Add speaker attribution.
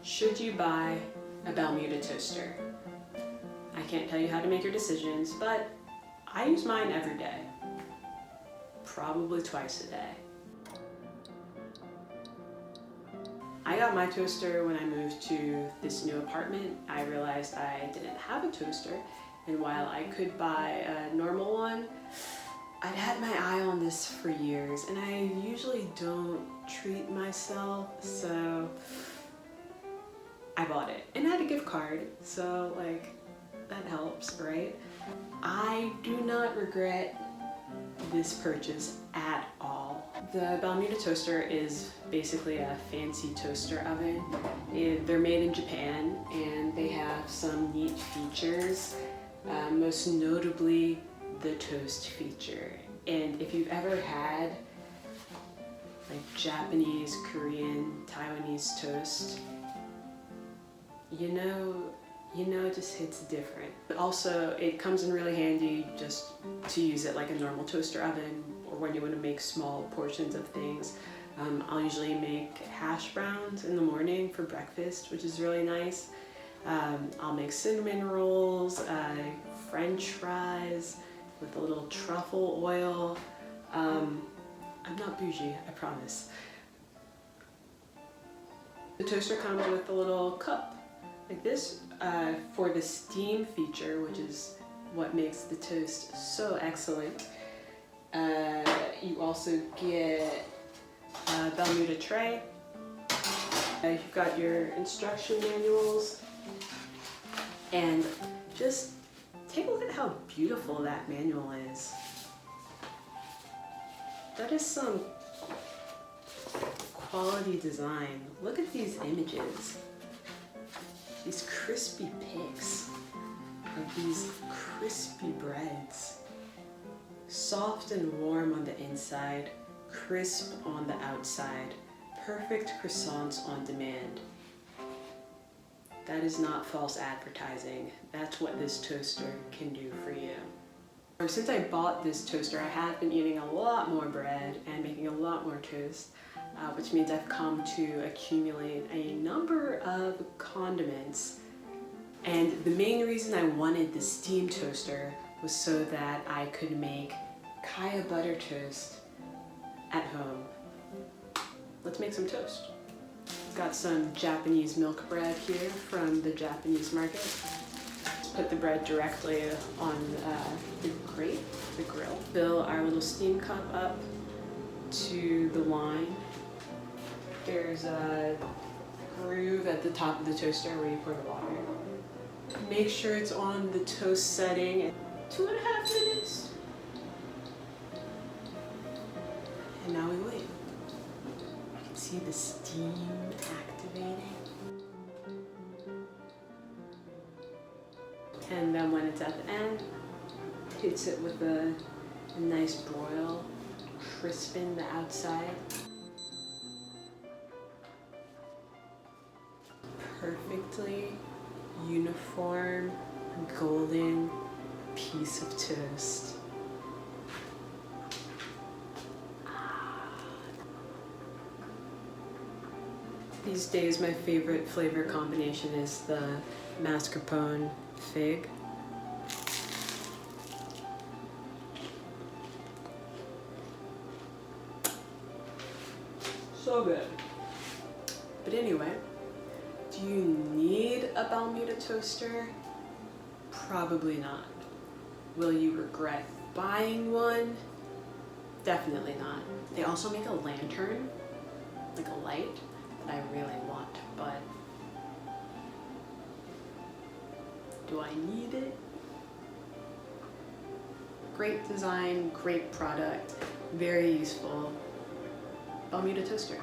Speaker 1: Should you buy a Balmuda toaster? I can't tell you how to make your decisions, but I use mine every day. Probably twice a day. I got my toaster when I moved to this new apartment. I realized I didn't have a toaster, and while I could buy a normal one, I'd had my eye on this for years, and I usually don't treat myself, so I bought it. And I had a gift card, so like, that helps, right? I do not regret this purchase at all. The Balmuda toaster is basically a fancy toaster oven. They're made in Japan, and they have some neat features, most notably the toast feature. And if you've ever had like Japanese, Korean, Taiwanese toast, you know it just hits different. But also it comes in really handy just to use it like a normal toaster oven, or when you want to make small portions of things. I'll usually make hash browns in the morning for breakfast, which is really nice. I'll make cinnamon rolls, French fries with a little truffle oil. I'm not bougie, I promise. The toaster comes with a little cup like this for the steam feature, which is what makes the toast so excellent. You also get a Balmuda tray. You've got your instruction manuals, and just take a look at how beautiful that manual is. That is some quality design. Look at these images. These crispy pics of these crispy breads. Soft and warm on the inside, crisp on the outside. Perfect croissants on demand. That is not false advertising. That's what this toaster can do for you. Since I bought this toaster, I have been eating a lot more bread and making a lot more toast, which means I've come to accumulate a number of condiments. And the main reason I wanted the steam toaster was so that I could make kaya butter toast at home. Let's make some toast. Got some Japanese milk bread here from the Japanese market. Just put the bread directly on the grill. Fill our little steam cup up to the line. There's a groove at the top of the toaster where you pour the water. Make sure it's on the toast setting. 2.5 minutes. And now we wait. You can see the steam activating. And then when it's at the end, hits it with a nice broil, crisping the outside. Perfectly uniform, golden piece of toast. These days my favorite flavor combination is the mascarpone fig. So good. But anyway, do you need a Balmuda toaster? Probably not. Will you regret buying one? Definitely not. They also make a lantern, like a light, that I really want, but do I need it? Great design, great product, very useful. Balmuda toaster.